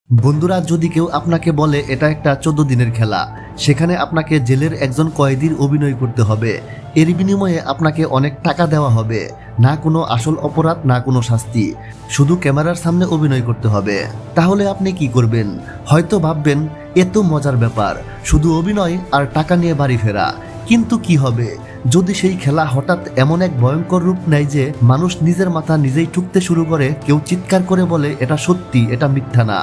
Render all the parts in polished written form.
বন্ধুরা, যদি কেউ আপনাকে বলে এটা একটা 14 দিনের খেলা, সেখানে আপনাকে জেলের একজন কয়েদির অভিনয় করতে হবে, এর বিনিময়ে আপনাকে অনেক টাকা দেওয়া হবে, না কোনো আসল অপরাধ, না কোনো শাস্তি, শুধু ক্যামেরার সামনে অভিনয় করতে হবে, তাহলে আপনি কি করবেন? হয়তো ভাববেন এত মজার ব্যাপার, শুধু অভিনয় আর টাকা নিয়ে বাড়ি ফেরা। কিন্তু কি হবে যদি সেই খেলা হঠাৎ এমন এক ভয়ঙ্কর রূপ নেয় যে মানুষ নিজের মাথা নিজেই ঠুকতে শুরু করে, কেউ চিৎকার করে বলে এটা সত্যি, এটা মিথ্যা না,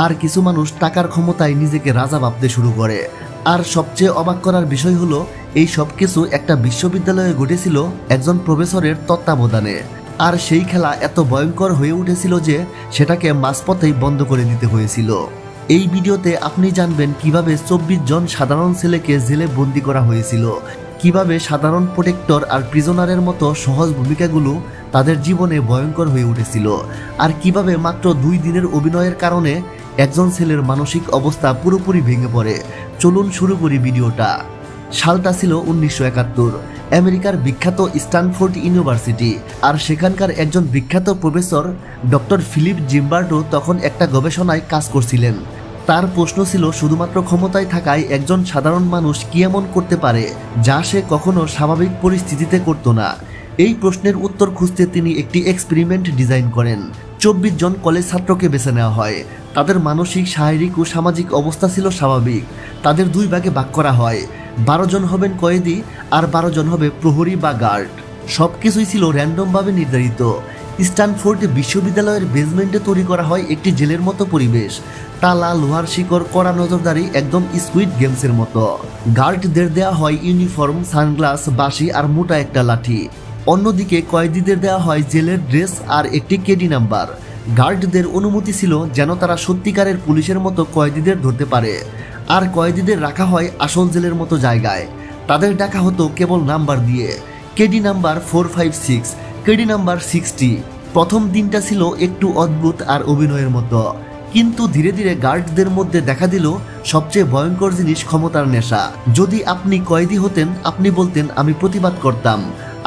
আর কিছু মানুষ টাকার ক্ষমতায় নিজেকে রাজা ভাবতে শুরু করে। আর সবচেয়ে অবাক করার বিষয় হলো, এই সব কিছু একটা বিশ্ববিদ্যালয়ে ঘটেছিল একজন প্রফেসরের তত্ত্বাবধানে। আর সেই খেলা এত ভয়ঙ্কর হয়ে উঠেছিল যে সেটাকে মাঝপথেই বন্ধ করে দিতে হয়েছিল। এই ভিডিওতে আপনি জানবেন কিভাবে 24 জন সাধারণ ছেলেকে জেলে বন্দি করা হয়েছিল, কিভাবে সাধারণ প্রোটেক্টর আর প্রিজনারের মতো সহজ ভূমিকাগুলো তাদের জীবনে ভয়ঙ্কর হয়ে উঠেছিল, আর কিভাবে মাত্র 2 দিনের অভিনয়ের কারণে একজন ছেলের মানসিক অবস্থা পুরোপুরি ভেঙে পড়ে। চলুন শুরু করি ভিডিওটা। সালটা ছিল 1971। আমেরিকার বিখ্যাত স্ট্যানফোর্ড ইউনিভার্সিটি, আর সেখানকার একজন বিখ্যাত প্রফেসর ডক্টর ফিলিপ জিম্বার্টো তখন একটা গবেষণায় কাজ করছিলেন। তার প্রশ্ন ছিল, শুধুমাত্র ক্ষমতায় থাকায় একজন সাধারণ মানুষ কি এমন করতে পারে যা সে কখনো স্বাভাবিক পরিস্থিতিতে করত না। এই প্রশ্নের উত্তর খুঁজতে তিনি একটি এক্সপেরিমেন্ট ডিজাইন করেন। 24 জন কলেজ ছাত্রকে বেছে নেওয়া হয়। তাদের মানসিক, শারীরিক ও সামাজিক অবস্থা ছিল স্বাভাবিক। তাদের 2 ভাগে ভাগ করা হয়। 12 জন হবেন কয়েদি, আর 12 জন হবে প্রহরী বা গার্ড। সবকিছুই ছিল র্যান্ডমভাবে নির্ধারিত। স্ট্যানফোর্ড বিশ্ববিদ্যালয়ের বেসমেন্টে তৈরি করা হয় একটি জেলের মতো পরিবেশ। তালা, লোহার শিকড়, কড়া নজরদারি, একদম স্কুইড গেমসের মতো। গার্ডদের দেওয়া হয় ইউনিফর্ম, সানগ্লাস, বাঁশি আর মোটা একটা লাঠি। অন্যদিকে কয়েদিদের দেওয়া হয় জেলের ড্রেস আর একটি কেডি নাম্বার। গার্ডদের অনুমতি ছিল যেন তারা সত্যিকারের পুলিশের মতো কয়েদিদের ধরতে পারে, আর কয়েদিদের রাখা হয় আসল জেলের মতো জায়গায়। তাদের ডাকা হতো কেবল নাম্বার দিয়ে, কেডি নাম্বার 456, কেডি নাম্বার 60। প্রথম দিনটা ছিল একটু অদ্ভুত আর অভিনয়ের মতো, কিন্তু ধীরে ধীরে গার্ডদের মধ্যে দেখা দিল সবচেয়ে ভয়ঙ্কর জিনিস, ক্ষমতার নেশা। যদি আপনি কয়েদি হতেন, আপনি বলতেন আমি প্রতিবাদ করতাম,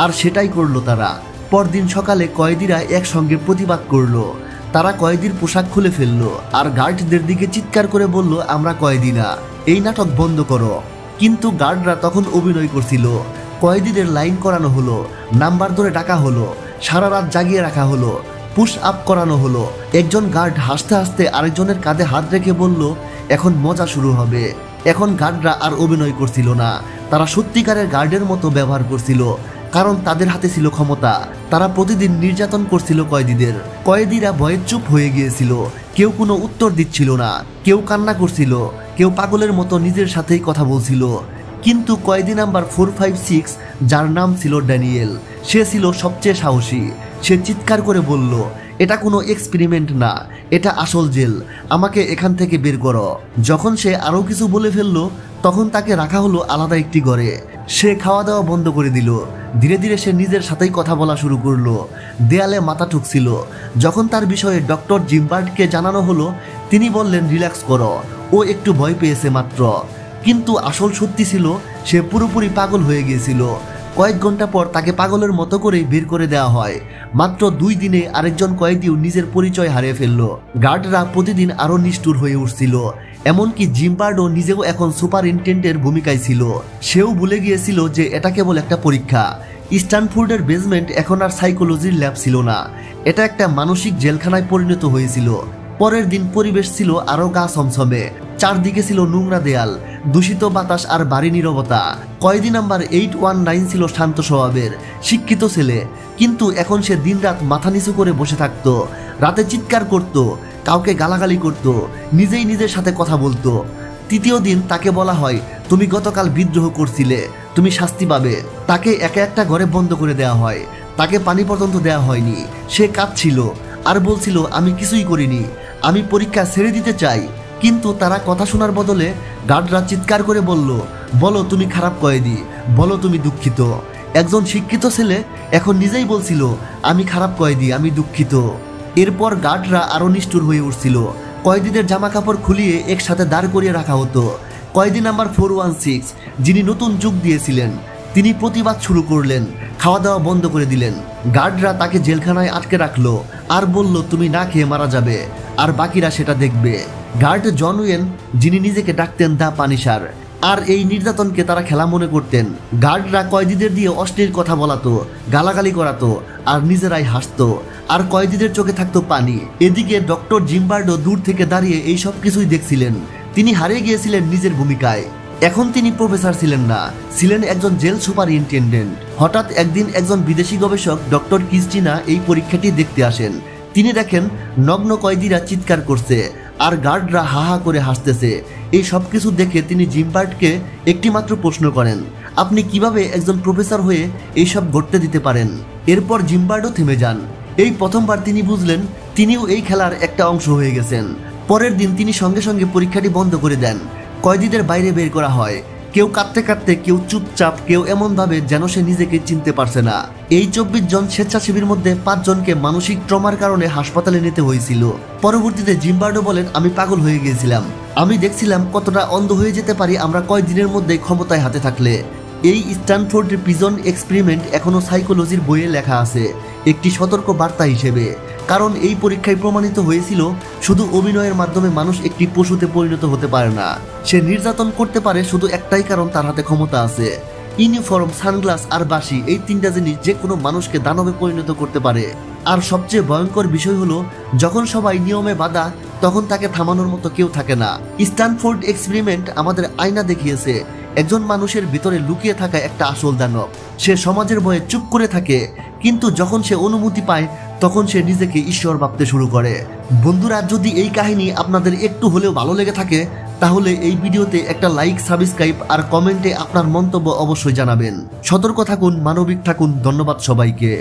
আর সেটাই করলো তারা। পরদিন সকালে কয়েদিরা একসঙ্গে প্রতিবাদ করলো। তারা কয়েদির পোশাক খুলে ফেললো আর গার্ডদের দিকে চিৎকার করে বলল, আমরা কয়েদি না, এই নাটক বন্ধ করো। কিন্তু গার্ডরা তখন অভিনয় করছিল। কয়েদিদের লাইন করানো হলো, নাম্বার ধরে ডাকা হলো, সারা রাত জাগিয়ে রাখা হলো, পুশ আপ করানো হলো। একজন গার্ড হাসতে হাসতে আরেকজনের কাঁধে হাত রেখে বলল, এখন মজা শুরু হবে। এখন গার্ডরা আর অভিনয় করছিল না, তারা সত্যিকারের গার্ডের মতো ব্যবহার করছিল, কারণ তাদের হাতে ছিল ক্ষমতা। তারা প্রতিদিন নির্যাতন করছিল কয়েদিদের। কয়েদিরা ভয়ে চুপ হয়ে গিয়েছিল, কেউ কোনো উত্তর দিচ্ছিল না, কেউ কান্না করছিল, কেউ পাগলের মতো নিজের সাথেই কথা বলছিল। কিন্তু কয়েদি নাম্বার 456, যার নাম ছিল ড্যানিয়েল, সে ছিল সবচেয়ে সাহসী। সে চিৎকার করে বলল, এটা কোনো এক্সপেরিমেন্ট না, এটা আসল জেল, আমাকে এখান থেকে বের করো। যখন সে আরও কিছু বলে ফেলল, তখন তাকে রাখা হলো আলাদা একটি ঘরে। সে খাওয়া দাওয়া বন্ধ করে দিল। ধীরে ধীরে সে নিজের সাথেই কথা বলা শুরু করলো, দেয়ালে মাথা ঠুকছিল। যখন তার বিষয়ে ডক্টর জিম্বার্টকে জানানো হলো, তিনি বললেন, রিল্যাক্স করো, ও একটু ভয় পেয়েছে মাত্র। কিন্তু আসল সত্যি ছিল, সে পুরোপুরি পাগল হয়ে গিয়েছিল। কয়েক ঘন্টা পর তাকে পাগলের মতো করেই বের করে দেওয়া হয়। মাত্র 2 দিনে আরেকজন কয়েদিও নিজের পরিচয় হারিয়ে ফেলল। গার্ডরা প্রতিদিন আরও নিষ্ঠুর হয়ে উঠছিল, এমনকি জিম্বার্ডো নিজেও এখন সুপারিনটেন্ডেন্টের ভূমিকায় ছিল। সেও ভুলে গিয়েছিল যে এটা কেবল একটা পরীক্ষা। স্ট্যানফোর্ডের বেসমেন্ট এখন আর সাইকোলজির ল্যাব ছিল না, এটা একটা মানসিক জেলখানায় পরিণত হয়েছিল। পরের দিন পরিবেশ ছিল আরও গা ছমছমে। চারদিকে ছিল নোংরা দেয়াল, দূষিত বাতাস আর ভারী নীরবতা। কয়েদি নাম্বার 819 ছিল শান্ত স্বভাবের, শিক্ষিত ছেলে, কিন্তু এখন সে দিনরাত মাথা নিচু করে বসে থাকত, রাতে চিৎকার করত, কাউকে গালাগালি করত, নিজেই নিজের সাথে কথা বলতো। তৃতীয় দিন তাকে বলা হয়, তুমি গতকাল বিদ্রোহ করছিলে, তুমি শাস্তি পাবে। তাকে একা একটা ঘরে বন্ধ করে দেওয়া হয়, তাকে পানি পর্যন্ত দেওয়া হয়নি। সে কাঁদছিল আর বলছিল, আমি কিছুই করিনি, আমি পরীক্ষা ছেড়ে দিতে চাই। কিন্তু তারা কথা শোনার বদলে গার্ডরা চিৎকার করে বলল, বলো তুমি খারাপ কয়েদি, বলো তুমি দুঃখিত। একজন শিক্ষিত ছেলে এখন নিজেই বলছিল, আমি খারাপ কয়েদি, আমি দুঃখিত। এরপর গার্ডরা আরও নিষ্ঠুর হয়ে উঠছিল। কয়েদিদের জামা কাপড় খুলিয়ে একসাথে দাঁড় করিয়ে রাখা হতো। কয়েদি নাম্বার 416, যিনি নতুন যোগ দিয়েছিলেন, তিনি প্রতিবাদ শুরু করলেন, খাওয়া দাওয়া বন্ধ করে দিলেন। গার্ডরা তাকে জেলখানায় আটকে রাখলো আর বলল, তুমি না খেয়ে মারা যাবে, আর বাকিরা সেটা দেখবে। গার্ড জন ওয়েন, যিনি নিজেকে ডাকতেন দ্য পানিশার। আর এই নির্যাতনকে তারা খেলা মনে করতেন। গার্ডরা কয়েদিদের দিয়ে অশ্লীল কথা বলাতো, গালাগালি করাতো আর নিজেরাই হাসতো, আর কয়েদিদের চোখে থাকতো পানি। এদিকে ডক্টর জিম্বার্ডো দূর থেকে দাঁড়িয়ে এই সব কিছুই দেখছিলেন। তিনি হারিয়ে গিয়েছিলেন নিজের ভূমিকায়। এখন তিনি প্রফেসর ছিলেন না, ছিলেন একজন জেল সুপারিনটেন্ডেন্ট। হঠাৎ একদিন একজন বিদেশি গবেষক ডক্টর ক্রিস্টিনা এই পরীক্ষাটি দেখতে আসেন। তিনি দেখেন নগ্ন কয়েদিরা চিৎকার করছে আর গার্ডরা হা হা করে হাসতেছে। এই সব কিছু দেখে তিনি জিম্বার্ডকে একটি মাত্র প্রশ্ন করেন, আপনি কিভাবে একজন প্রফেসর হয়ে এইসব ঘটতে দিতে পারেন? এরপর জিম্বার্ডও থেমে যান। এই প্রথমবার তিনি বুঝলেন তিনিও এই খেলার একটা অংশ হয়ে গেছেন। পরের দিন তিনি সঙ্গে সঙ্গে পরীক্ষাটি বন্ধ করে দেন। কয়েদিদের বাইরে বের করা হয়, কেউ কাঁদতে কাঁদতে, কেউ চুপচাপ, কেউ এমনভাবে যেন সে নিজেকে চিনতে পারছে না। এই 24 জন স্বেচ্ছাসেবীর মধ্যে 5 জনকে মানসিক ট্রমার কারণে হাসপাতালে নিতে হয়েছিল। পরবর্তীতে জিম্বার্ডো বলেন, আমি পাগল হয়ে গিয়েছিলাম। আমি দেখছিলাম কতটা অন্ধ হয়ে যেতে পারি আমরা কয়েকদিনের মধ্যে ক্ষমতায় হাতে থাকলে। এই স্ট্যানফোর্ড প্রিজন এক্সপেরিমেন্ট এখনো সাইকোলজির বইয়ে লেখা আছে একটি সতর্ক বার্তা হিসেবে। কারণ এই পরীক্ষায় প্রমাণিত হয়েছিল শুধু অভিনয়ের মাধ্যমে মানুষ একটি পশুতে পরিণত হতে পারে না। সে নির্যাতন করতে পারে শুধু একটাই কারণ, তার হাতে ক্ষমতা আছে। ইউনিফর্ম, সানগ্লাস আর বাঁশি, এই 3টা জিনিস যে কোনো মানুষকে দানবে পরিণত করতে পারে। আর সবচেয়ে ভয়ঙ্কর বিষয় হলো যখন সবাই নিয়মে বাঁধা তখন তাকে থামানোর মতো কেউ থাকে না। স্ট্যানফোর্ড এক্সপেরিমেন্ট আমাদের আয়না দেখিয়েছে একজন মানুষের ভিতরে লুকিয়ে থাকা একটা আসল দানব। সে সমাজের ভয়ে চুপ করে থাকে, কিন্তু যখন সে অনুমতি পায় তখন সে নিজেকে ঈশ্বর ভাবতে শুরু করে। বন্ধুরা, যদি এই কাহিনী আপনাদের একটু হলেও ভালো লেগে থাকে তাহলে এই ভিডিওতে একটা লাইক, সাবস্ক্রাইব আর কমেন্টে আপনার মন্তব্য অবশ্যই জানাবেন। সতর্ক থাকুন, মানবিক থাকুন। ধন্যবাদ সবাইকে।